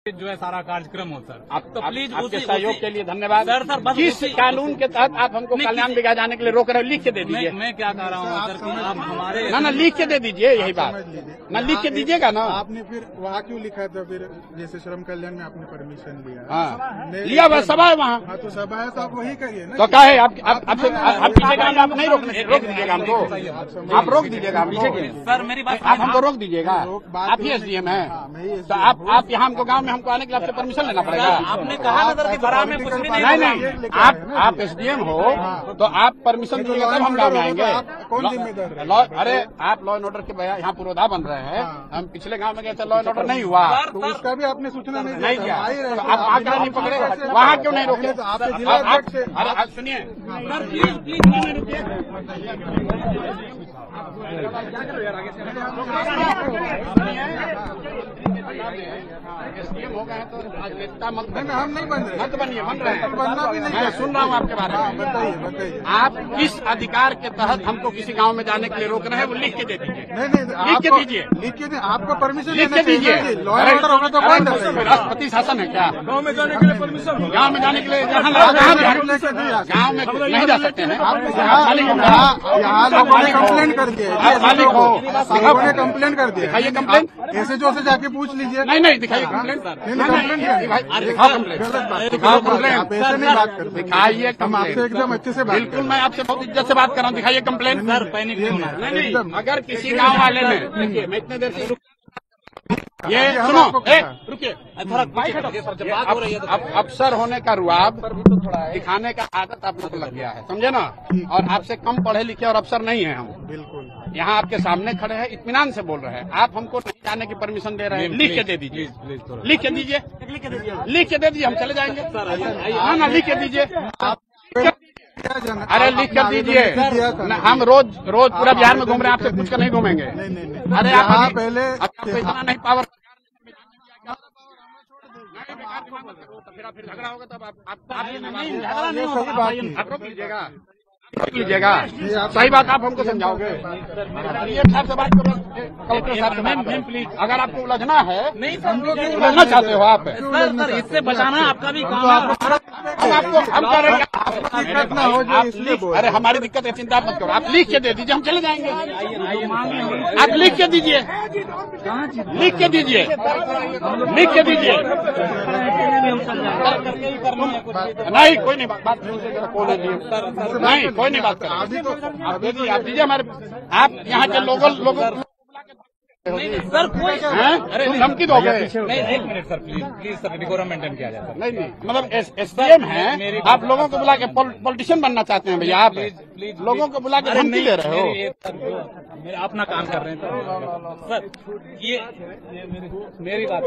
जो है सारा कार्यक्रम हो सर। आप तो प्लीज आपके सहयोग के लिए धन्यवाद सर। बस किस कानून के तहत आप हमको कल्याण दिखाए जाने के लिए रोक रहे हो? लिख के दे दीजिए। मैं क्या कह रहा हूँ सर कि आप हमारे ना लिख के दे दीजिए, यही बात ना लिख के दीजिएगा ना। आपने फिर वहाँ क्यों लिखा था? फिर जैसे श्रम कल्याण में आपने परमिशन लिया। हाँ लिया हुआ सभा है वहाँ। हाँ तो सभा है तो आप वही करिए ना। तो क्या है आप पीछे काम आप नहीं रोक दीजिएगा हमको, आप रोक दीजिएगा हमको। सर मेरी बात आप हमको रोक दीजिएगा। आप ही एसडीएम है तो आप यहाँ हमको गाँव में हमको आने के लिए आपसे परमिशन लेना पड़ेगा। आपने कहा ना सर कि बड़ा में कुछ भी नहीं आप एसडीएम हो तो आप परमिशन दीजिएगा तब हम गाँव में आएंगे। कौन जिम्मेदार? अरे आप लॉ एंड ऑर्डर के यहाँ पूर्वाधार बन रहे हैं। हम पिछले गाँव में गए थे, लॉ एंड ऑर्डर नहीं हुआ तो उसका भी आपने सूचना नहीं दिया। आप आकर नहीं पकड़े, वहाँ क्यों नहीं रोके? तो आपके जिला अध्यक्ष। अरे सुनिए सर प्लीज रुकिए। एसडीएम हो गए हैं तो राजनेता मत हम नहीं बन रहे। मत बनिए, बन रहे हैं। बनना भी नहीं। मैं सुन रहा हूँ आपके बारे में। बताइए। आप किस अधिकार के तहत हमको किसी गांव में जाने के लिए रोक रहे हैं वो लिख के दे दीजिए। नहीं लिख के दीजिए। लिख के आपको परमिशन लिख के दीजिए। लॉ एंड ऑर्डर होगा तो कौन डरेगा? राष्ट्रपति शासन है क्या? गाँव में जाने के लिए परमिशन, गाँव में जाने के लिए गाँव में नहीं जा सकते हैं। यहाँ लोगों ने कंप्लेंट कर दिया। लोगों ने कंप्लेंट कर दिया। दिखाइए कंप्लेंट। ऐसे जो से जाके पूछ लीजिए। नहीं दिखाइए कंप्लेंट। दिखाओ कंप्लेंट। दिखाओ कंप्लेंट। आप ऐसे नहीं बात करते। दिखाइए हम आपसे एकदम अच्छे से बात बिल्कुल मैं आपसे बहुत इज्जत से बात कर रहा हूँ। दिखाइए कंप्लेंट। सर पैनिक नहीं होना। नहीं अगर किसी गाँव वाले ने देखिए मैं इतने देर से ये सुनो रुकिए थोड़ा बाइक हटो सर, जब बात हो रही है तो अब अफसर होने का रुआब दिखाने का आदत आप लोग लग गया है, समझे ना। और आपसे कम पढ़े लिखे और अफसर नहीं है हम। बिल्कुल यहाँ आपके सामने खड़े हैं, इत्मीनान से बोल रहे हैं। आप हमको नहीं जाने की परमिशन दे रहे हैं। लिख के दे दीजिए। लिख के दीजिए। लिख के दे दीजिए, हम चले जाएंगे। ना लिख के दीजिए। अरे लिख कर दीजिए। हम रोज पूरा बिहार में घूम रहे हैं, आपसे पूछ कर नहीं घूमेंगे। अरे आप पहले इतना नहीं पावर फिर झगड़ा होगा तब आप रोक लीजिएगा। सही बात आप हमको समझाओगे। साहब से बात करो, कलेक्टर साहब से बात करो प्लीज। अगर आपको उलझना है, नहीं हम लोग उलझना चाहते हो आप सर इससे बचाना आपका भी काम है। हम करेंगे। दिक्कत ना हो जाए इसलिए बोल। अरे हमारी दिक्कत है, चिंता मत करो। आप लिख के दे दीजिए, हम चले जाएंगे। आप लिख के दीजिए। लिख के दीजिए। लिख के दीजिए। नहीं कोई नहीं बात नहीं कोई नहीं बात कर। आप दे दीजिए, आप दीजिए हमारे। आप यहाँ के लोगों सर कोई अरे धमकी दोगे? नहीं एक minute sir please sir decorum maintain किया जाए। नहीं मतलब एसडीएम है, आप लोगों को बुला के पॉलिटिशियन बनना चाहते हैं भैया? आप लोगों को बुला के धमकी दे रहे हो। मेरे अपना काम कर रहे हैं सर। ये मेरी बात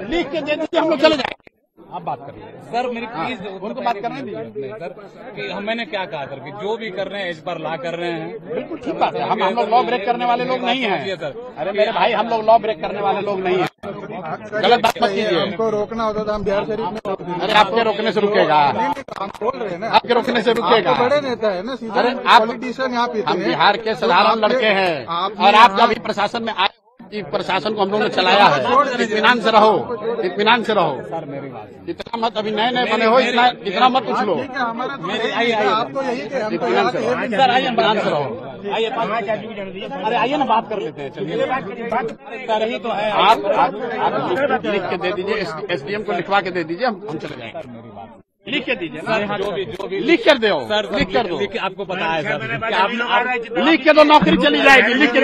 लिख के दे दीजिए, हम लोग चले जाएंगे। आप बात करिए सर मेरी प्लीज। उनको बात करने दीजिए सर कि मैंने क्या कहा सर कि जो भी कर रहे हैं इस पर ला कर रहे हैं। बिल्कुल ठीक बात है। हम लोग लॉ ब्रेक करने वाले लोग नहीं हैं सर। अरे मेरे भाई, हम लोग लॉ ब्रेक करने वाले लोग नहीं हैं। गलत बात मत कीजिए। हमको रोकना होता तो हम बिहार शरीफ में रोक देंगे। अरे आपके रोकने से रुकेगा? हम बोल रहे हैं ना, आपके रोकने से रुकेगा? बड़े नेता है ना, सीधा अरे आप पॉलिटिशियन यहाँ पे हम बिहार के साधारण लड़के हैं और आप जब भी प्रशासन में आए कि प्रशासन को हम लोगों ने चलाया है। इत्मीनान से रहो, इत्मीनान से रहो। सर मेरी बात इतना मत, अभी नए नए बने हो, इतना मत पूछ लो। आपको यही इत्मीनान से रहो सर, आइए इत्मीनान से रहो। आइए अरे आइए ना बात कर लेते हैं। चलिए सर ही तो है। आप लिख के दे दीजिए, एसडीएम को लिखवा के दे दीजिए, हम चले जाएंगे। लिख के दीजिए ना, जो भी लिख कर दो सर, लिख कर दो। आपको पता है सर, लिख के दो, नौकरी चली जाएगी। लिख के